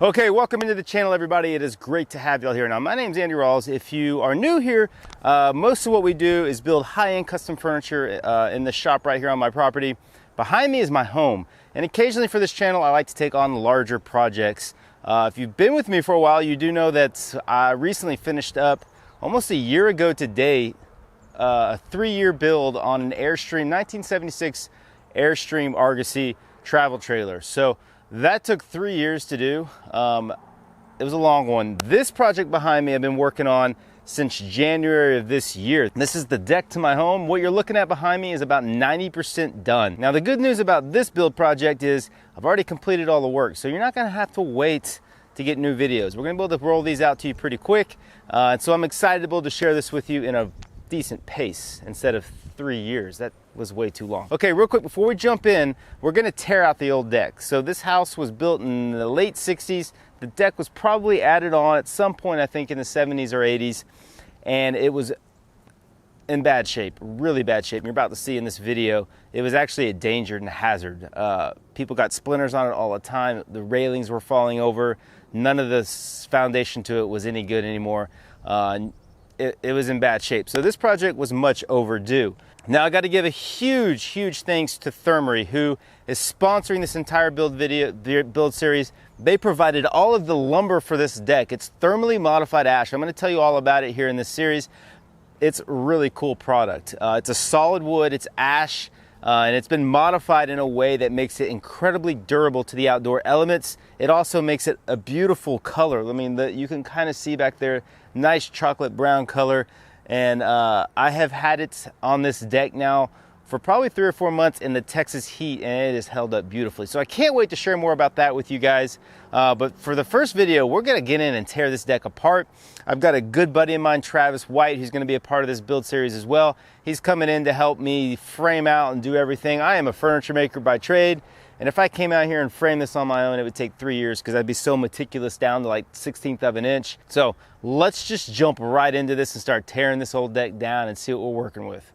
Okay, welcome into the channel, everybody. It is great to have y'all here. Now, my name's Andy Rawls. If you are new here, most of what we do is build high-end custom furniture in the shop right here on my property. Behind me is my home, and occasionally for this channel, I like to take on larger projects. If you've been with me for a while, you do know that I recently finished up, almost a year ago today, a 3-year build on an Airstream 1976 Airstream Argosy travel trailer. So that took 3 years to do. It was a long one. This project behind me I've been working on since January of this year. This is the deck to my home. What you're looking at behind me is about 90% done. Now, the good news about this build project is I've already completed all the work, so you're not gonna have to wait to get new videos. We're gonna be able to roll these out to you pretty quick. And so I'm excited to be able to share this with you in a decent pace instead of 3 years. That was way too long. Okay, real quick, before we jump in, we're gonna tear out the old deck. So this house was built in the late 60s. The deck was probably added on at some point, I think in the 70s or 80s. And it was in bad shape, really bad shape. You're about to see in this video, it was actually a danger and a hazard. People got splinters on it all the time. The railings were falling over. None of the foundation to it was any good anymore. It was in bad shape. So this project was much overdue. Now I got to give a huge thanks to Termite, who is sponsoring this entire build series. They provided all of the lumber for this deck. It's thermally modified ash. I'm going to tell you all about it here in this series. It's a really cool product. It's a solid wood, it's ash, and it's been modified in a way that makes it incredibly durable to the outdoor elements. It also makes it a beautiful color. I mean, you can kind of see back there, nice chocolate brown color. And I have had it on this deck now for probably 3 or 4 months in the Texas heat, and it has held up beautifully. So I can't wait to share more about that with you guys. But for the first video, we're gonna get in and tear this deck apart. I've got a good buddy of mine, Travis White, who's gonna be a part of this build series as well. He's coming in to help me frame out and do everything. I am a furniture maker by trade. And if I came out here and framed this on my own, it would take 3 years because I'd be so meticulous down to like 1/16 of an inch. So let's just jump right into this and start tearing this old deck down and see what we're working with.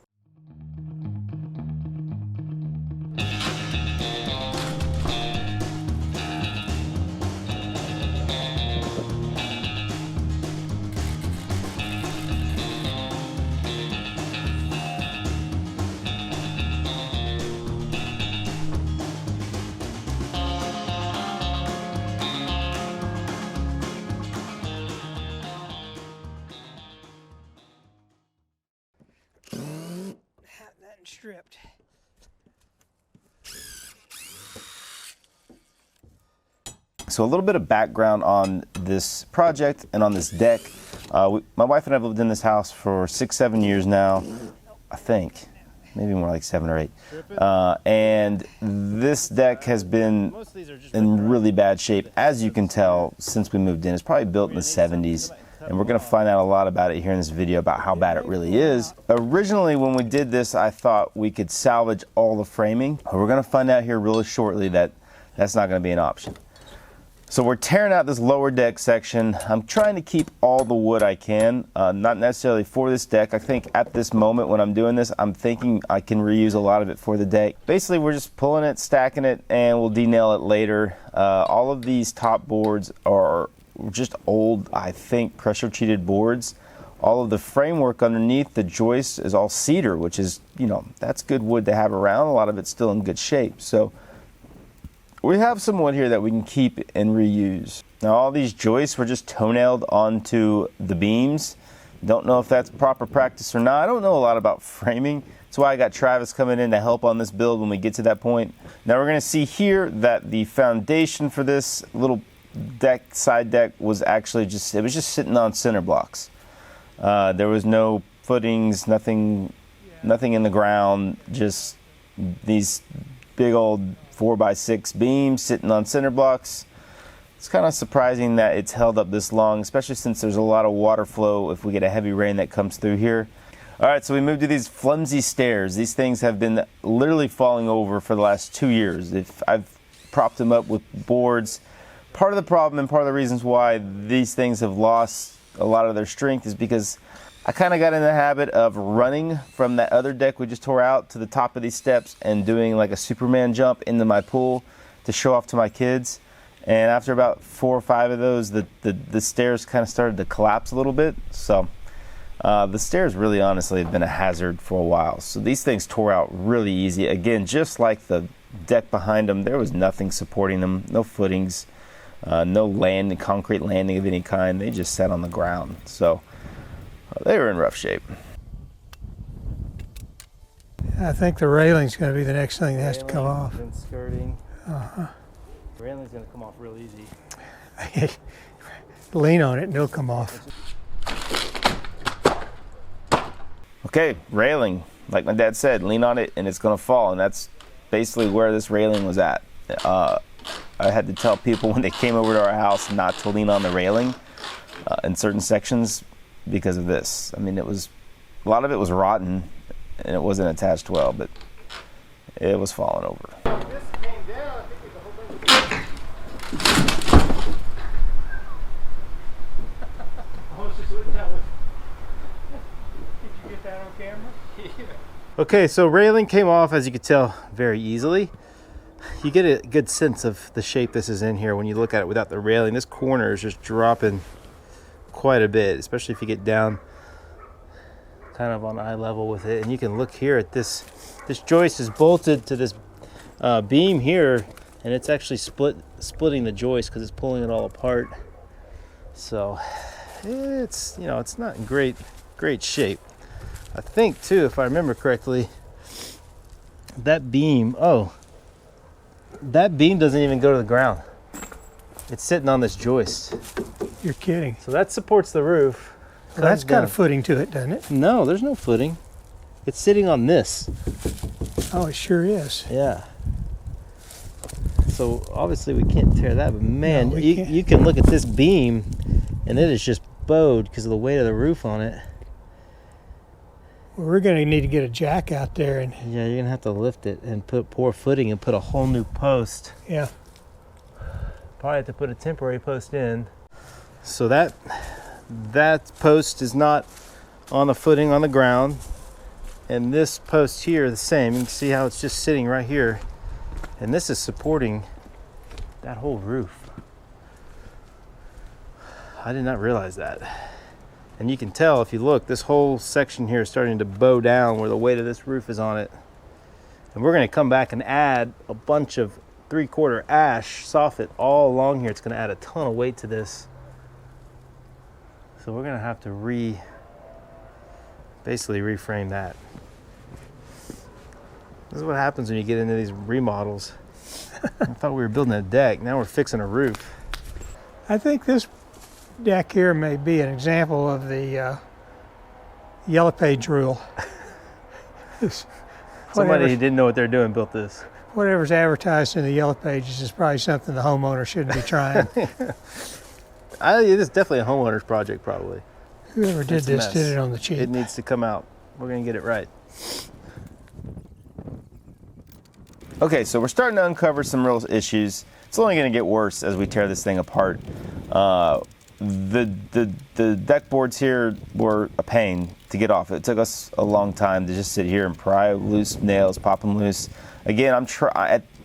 Stripped. So a little bit of background on this project and on this deck. My wife and I have lived in this house for 6-7 years now, I think. Maybe more like 7 or 8. And this deck has been in really bad shape, as you can tell, since we moved in. It's probably built in the 70s. And we're going to find out a lot about it here in this video about how bad it really is. Originally, when we did this, I thought we could salvage all the framing. But we're going to find out here really shortly that that's not going to be an option. So we're tearing out this lower deck section. I'm trying to keep all the wood I can, not necessarily for this deck. I think at this moment when I'm doing this, I'm thinking I can reuse a lot of it for the deck. Basically, we're just pulling it, stacking it, and we'll de-nail it later. All of these top boards are just old, I think, pressure treated boards. All of the framework underneath the joist is all cedar, which is, you know, that's good wood to have around. A lot of it's still in good shape. So we have some wood here that we can keep and reuse. Now all these joists were just toe-nailed onto the beams. Don't know if that's proper practice or not. I don't know a lot about framing. That's why I got Travis coming in to help on this build when we get to that point. Now we're gonna see here that the foundation for this little deck, side deck, was actually just sitting on cinder blocks. There was no footings, nothing in the ground, just these big old 4x6 beams sitting on cinder blocks. It's kind of surprising that it's held up this long, especially since there's a lot of water flow if we get a heavy rain that comes through here. All right, so we moved to these flimsy stairs. These things have been literally falling over for the last 2 years. I've propped them up with boards. Part of the problem and part of the reasons why these things have lost a lot of their strength is because I kind of got in the habit of running from that other deck we just tore out to the top of these steps and doing like a Superman jump into my pool to show off to my kids. And after about 4 or 5 of those, the stairs kind of started to collapse a little bit. So the stairs really honestly have been a hazard for a while. So these things tore out really easy. Again, just like the deck behind them, there was nothing supporting them, no footings, no concrete landing of any kind. They just sat on the ground. So they were in rough shape. I think the railing's going to be the next thing that has to come off. And skirting. The railing's going to come off real easy. Lean on it and it'll come off. Okay, railing. Like my dad said, lean on it and it's going to fall. And that's basically where this railing was at. I had to tell people when they came over to our house not to lean on the railing in certain sections because of this. I mean, a lot of it was rotten and it wasn't attached well, but it was falling over. This came down, I think it's a whole bunch Did you get that on camera? Okay, so railing came off, as you could tell, very easily. You get a good sense of the shape this is in here when you look at it without the railing. This corner is just dropping quite a bit, especially if you get down kind of on eye level with it. And you can look here at this joist is bolted to this beam here, and it's actually splitting the joist because it's pulling it all apart. So it's, you know, it's not in great shape. I think too, if I remember correctly, that beam doesn't even go to the ground. It's sitting on this joist. You're kidding. So that supports the roof. So that's got a footing to it, doesn't it? No, there's no footing. It's sitting on this. Oh, it sure is. Yeah. So obviously we can't tear that, but man, No, you can look at this beam and it is just bowed because of the weight of the roof on it. Well, we're going to need to get a jack out there and Yeah, you're gonna have to lift it and pour footing and put a whole new post. yeah. Probably have to put a temporary post in. So that post is not on the footing on the ground, and this post here the same. You can see how it's just sitting right here, and this is supporting that whole roof. I did not realize that. And you can tell if you look, this whole section here is starting to bow down where the weight of this roof is on it. And we're going to come back and add a bunch of 3/4 ash soffit all along here. It's going to add a ton of weight to this. So we're going to have to basically reframe that. This is what happens when you get into these remodels. I thought we were building a deck. Now we're fixing a roof. I think this deck here may be an example of the yellow page rule. Somebody who didn't know what they're doing built this. Whatever's advertised in the yellow pages is probably something the homeowner shouldn't be trying. This is definitely a homeowner's project, probably. Whoever did this did it on the cheap. It needs to come out. We're going to get it right. Okay, so we're starting to uncover some real issues. It's only going to get worse as we tear this thing apart. The deck boards here were a pain to get off. It took us a long time to just sit here and pry loose nails, pop them loose. Again,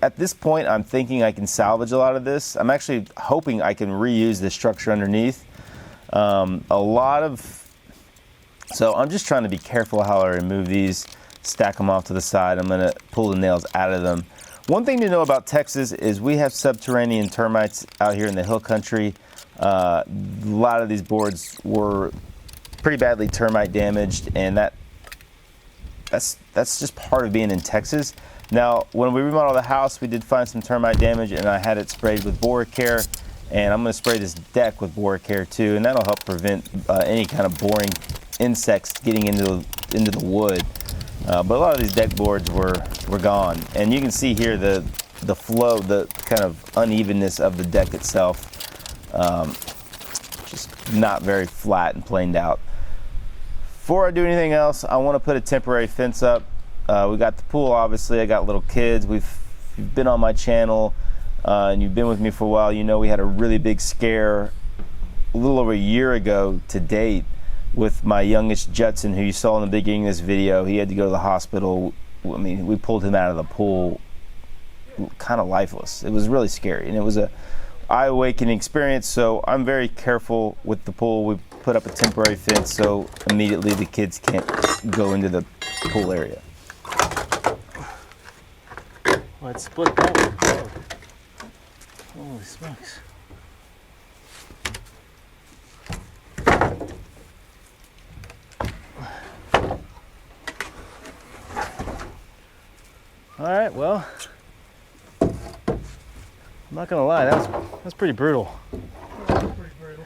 at this point, I'm thinking I can salvage a lot of this. I'm actually hoping I can reuse this structure underneath. So I'm just trying to be careful how I remove these, stack them off to the side. I'm gonna pull the nails out of them. One thing to know about Texas is we have subterranean termites out here in the hill country. A lot of these boards were pretty badly termite damaged, and that's just part of being in Texas. Now, when we remodeled the house, we did find some termite damage, and I had it sprayed with Boracare, and I'm going to spray this deck with Boracare too, and that'll help prevent any kind of boring insects getting into the wood. But a lot of these deck boards were gone, and you can see here the flow, the kind of unevenness of the deck itself. Just not very flat and planed out. Before I do anything else, I want to put a temporary fence up. We got the pool, obviously. I got little kids. You've been on my channel and you've been with me for a while. You know we had a really big scare a little over a year ago to date with my youngest Judson, who you saw in the beginning of this video. He had to go to the hospital. I mean, we pulled him out of the pool kind of lifeless. It was really scary, and it was eye-awakening experience, so I'm very careful with the pool. We put up a temporary fence so immediately the kids can't go into the pool area. Well, it's split that way. Holy smokes. All right, well, I'm not gonna lie, that's pretty brutal. Pretty brutal.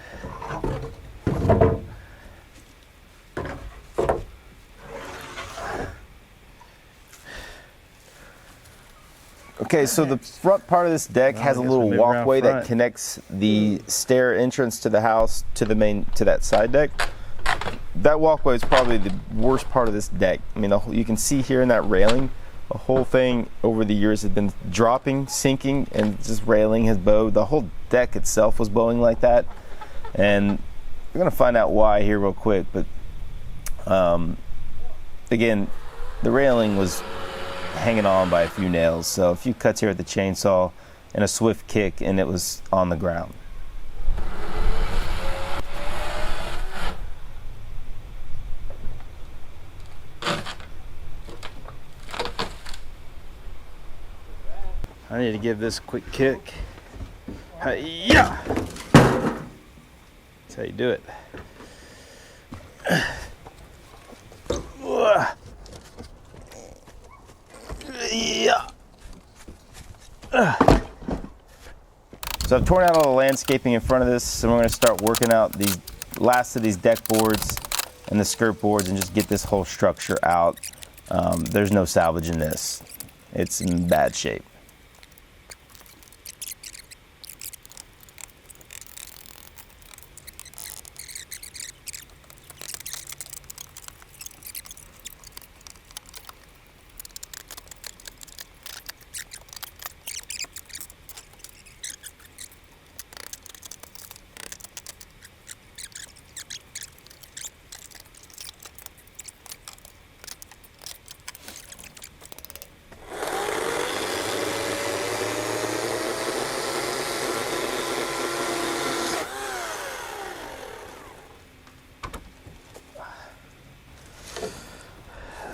Okay, so the front part of this deck has a little walkway that connects the stair entrance to the house to that side deck. That walkway is probably the worst part of this deck. I mean, you can see here in that railing, the whole thing over the years has been dropping, sinking, and this railing has bowed. The whole deck itself was bowing like that, and we're gonna find out why here real quick. But again, the railing was hanging on by a few nails, so a few cuts here at the chainsaw and a swift kick, and it was on the ground. I need to give this a quick kick. Hi-ya! That's how you do it. So I've torn out all the landscaping in front of this, and we're going to start working out these last of these deck boards and the skirt boards and just get this whole structure out. There's no salvage in this. It's in bad shape.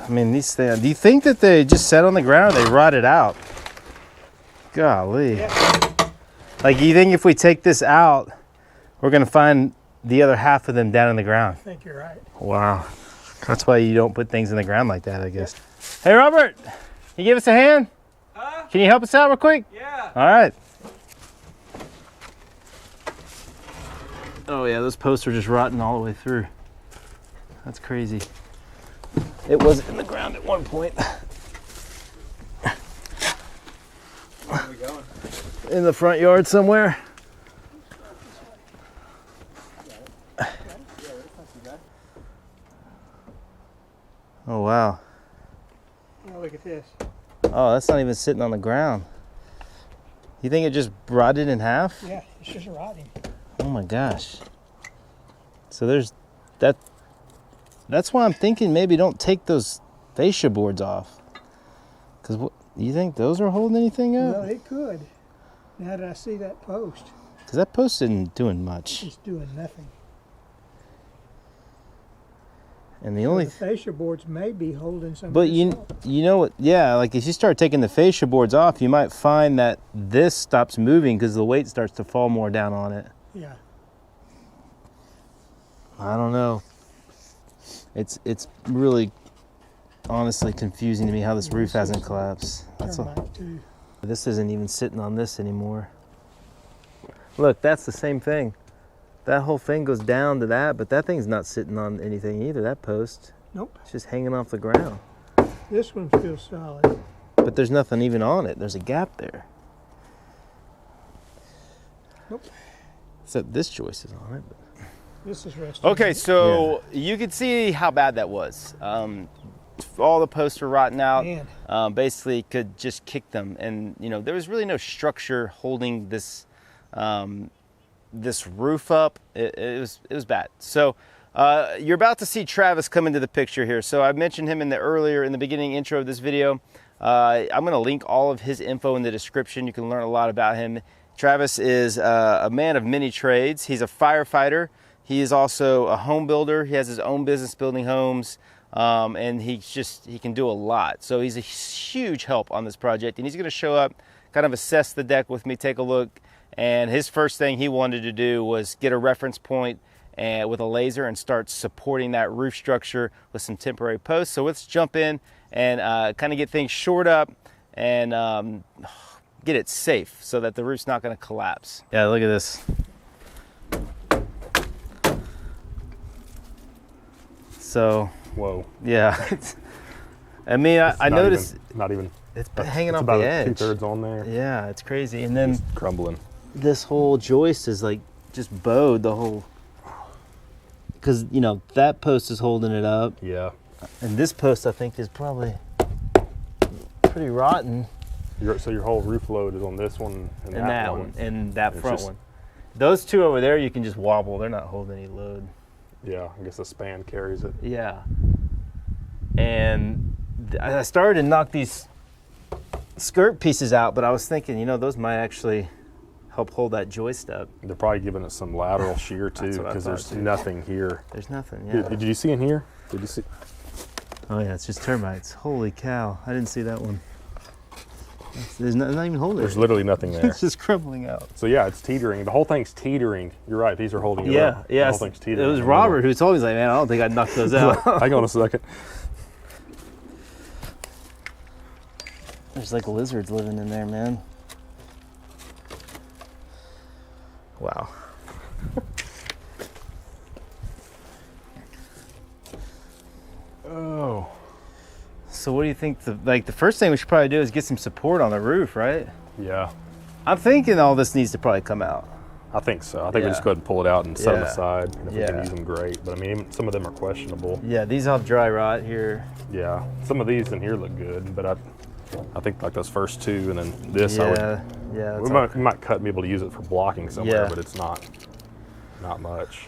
I mean, these things, do you think that they just sat on the ground or they rotted out? Golly. Yeah. Like, you think if we take this out, we're going to find the other half of them down in the ground? I think you're right. Wow. That's why you don't put things in the ground like that, I guess. Hey, Robert, can you give us a hand? Huh? Can you help us out real quick? Yeah. All right. Oh, yeah, those posts are just rotting all the way through. That's crazy. It was in the ground at one point. Where are we going? In the front yard somewhere. Oh, wow. Now look at this. Oh, that's not even sitting on the ground. You think it just rotted in half? Yeah, it's just rotting. Oh my gosh. So there's that. That's why I'm thinking maybe don't take those fascia boards off. Because what, you think those are holding anything up? No, it could. Now that I see that post, Because that post isn't doing much. it's doing nothing. And the So only the fascia boards may be holding some. But of this up. you know what? Yeah, like if you start taking the fascia boards off, you might find that this stops moving because the weight starts to fall more down on it. Yeah. I don't know. It's really honestly confusing to me how this roof hasn't collapsed. That's all. Termite too. This isn't even sitting on this anymore. Look, that's the same thing. That whole thing goes down to that, but that thing's not sitting on anything either, that post. Nope. It's just hanging off the ground. This one's still solid. But there's nothing even on it. There's a gap there. Nope. Except this joist is on it. But This is resting. Okay, so you could see how bad that was. All the posts were rotting out. Man. Basically, could just kick them, and you know there was really no structure holding this this roof up. It was bad. So you're about to see Travis come into the picture here. So I mentioned him in the beginning intro of this video. I'm going to link all of his info in the description. You can learn a lot about him. Travis is a man of many trades. He's a firefighter. He is also a home builder. He has his own business building homes, and he can do a lot. So he's a huge help on this project, and he's going to show up, kind of assess the deck with me, take a look. And his first thing he wanted to do was get a reference point and with a laser and start supporting that roof structure with some temporary posts. So let's jump in and kind of get things shored up and get it safe so that the roof's not going to collapse. Yeah, look at this. So, whoa. Yeah. I mean, I noticed not even. It's hanging off about the edge. 2/3 on there. Yeah, it's crazy. And then just crumbling. This whole joist is like just bowed the whole, because you know that post is holding it up. Yeah. And this post I think is probably pretty rotten. So your whole roof load is on this one and that one. And that front one. Those two over there you can just wobble. They're not holding any load. Yeah, I guess the span carries it. Yeah. And I started to knock these skirt pieces out, but I was thinking, you know, those might actually help hold that joist up. They're probably giving it some lateral shear too, because there's nothing here. There's nothing, yeah. Did you see in here? Did you see? Oh yeah, it's just termites. Holy cow, I didn't see that one. There's not even holding it. There's literally nothing there. It's just crumbling out. So yeah, it's teetering. The whole thing's teetering. You're right, these are holding it up. Yeah, the whole thing's teetering. It was Robert who told me, like, man, I don't think I'd knock those out. Hang on a second. There's like lizards living in there, man. Wow. Oh. So what do you think? The first thing we should probably do is get some support on the roof, right? Yeah. I'm thinking all this needs to probably come out. I think so. I think we just go ahead and pull it out and set them aside. And if we can use them, great. But I mean, some of them are questionable. Yeah, these have dry rot here. Yeah. Some of these in here look good, but I think like those first two and then this. Yeah. We might cut and be able to use it for blocking somewhere, but it's not much.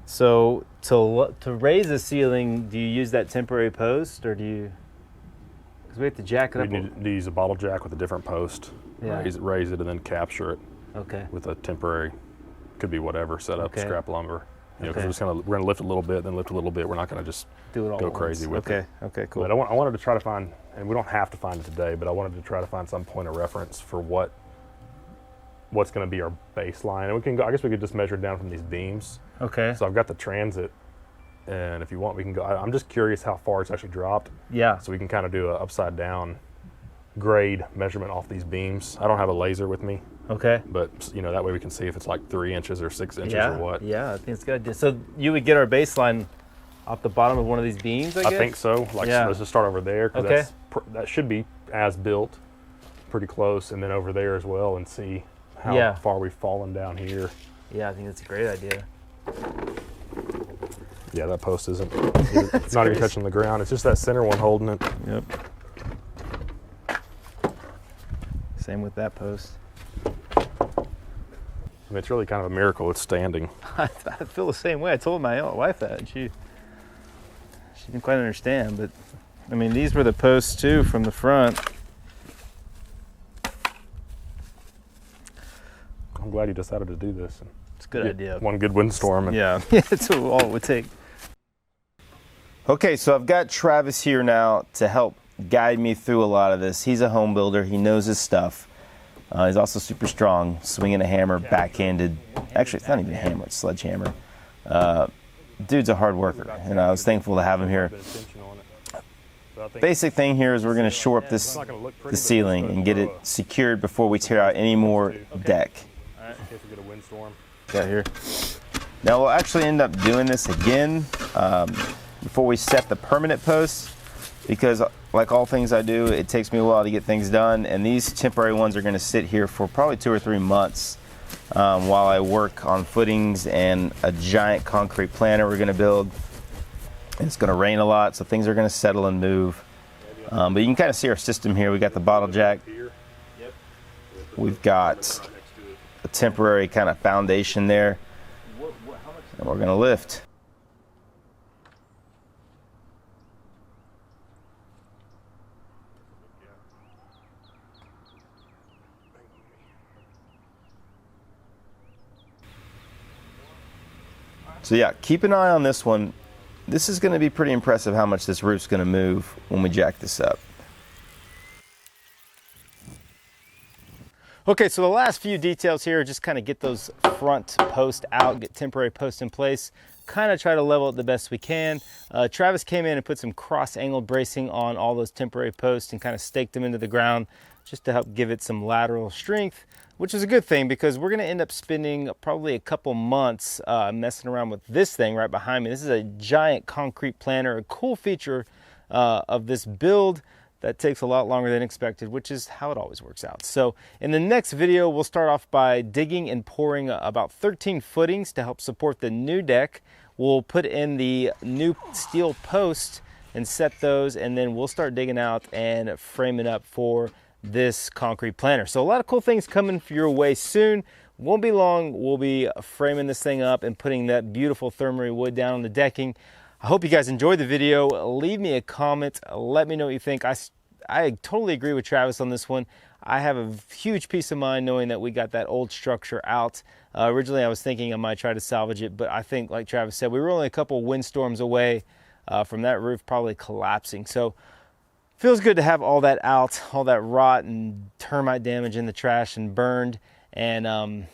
So to raise the ceiling, do you use that temporary post, or do you? Because we have to jack it up. You need to use a bottle jack with a different post. Yeah. Raise it, and then capture it. Okay. With a temporary, could be whatever, set up scrap lumber. You know, because we're gonna lift a little bit, then lift a little bit. We're not gonna just do it all go crazy with it. Okay, cool. But I wanted to try to find, and we don't have to find it today, but I wanted to try to find some point of reference for what's going to be our baseline. And we can go, I guess we could just measure it down from these beams. Okay. So I've got the transit, and if you want, we can go. I'm just curious how far it's actually dropped. Yeah. So we can kind of do an upside down grade measurement off these beams. I don't have a laser with me. Okay. But you know, that way we can see if it's like 3 inches or 6 inches or what. Yeah, I think it's a good idea. So you would get our baseline off the bottom of one of these beams, I guess? I think so. Like, so let's just start over there, because that should be as built, pretty close, and then over there as well, and see how far we've fallen down here. Yeah, I think that's a great idea. Yeah, that post isn't, it's not even touching the ground. It's just that center one holding it. Yep. Same with that post. I mean, it's really kind of a miracle it's standing. I feel the same way. I told my wife that, and she didn't quite understand. But I mean, these were the posts too from the front. I'm glad you decided to do this. It's a good idea. One good windstorm. And yeah, that's all it would take. Okay, so I've got Travis here now to help guide me through a lot of this. He's a home builder. He knows his stuff. He's also super strong, swinging a hammer, backhanded. Actually, it's not even a hammer, it's a sledgehammer. Dude's a hard worker, and I was thankful to have him here. Basic thing here is we're going to shore up the ceiling and get it secured before we tear out any more deck. Got here. Now we'll actually end up doing this again before we set the permanent posts, because like all things I do, it takes me a while to get things done, and these temporary ones are going to sit here for probably 2 or 3 months while I work on footings and a giant concrete planter we're going to build. And it's going to rain a lot, so things are going to settle and move. But you can kind of see our system here. We got the bottle jack. We've got a temporary kind of foundation there, and we're going to lift. So yeah, keep an eye on this one. This is going to be pretty impressive how much this roof's going to move when we jack this up. Okay, so the last few details here, just kind of get those front posts out, get temporary posts in place, kind of try to level it the best we can. Travis came in and put some cross-angled bracing on all those temporary posts and kind of staked them into the ground just to help give it some lateral strength, which is a good thing because we're going to end up spending probably a couple months messing around with this thing right behind me. This is a giant concrete planter, a cool feature of this build that takes a lot longer than expected, which is how it always works out. So in the next video, we'll start off by digging and pouring about 13 footings to help support the new deck. We'll put in the new steel posts and set those, and then we'll start digging out and framing up for this concrete planter. So a lot of cool things coming your way soon. Won't be long. We'll be framing this thing up and putting that beautiful Termite wood down on the decking. I hope you guys enjoyed the video. Leave me a comment. Let me know what you think. I totally agree with Travis on this one. I have a huge peace of mind knowing that we got that old structure out. Originally, I was thinking I might try to salvage it, but I think, like Travis said, we were only a couple windstorms away from that roof probably collapsing. So feels good to have all that out, all that rot and termite damage in the trash and burned, and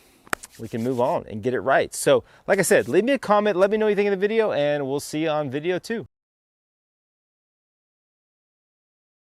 we can move on and get it right. So like I said, leave me a comment, let me know what you think of the video, and we'll see you on video 2.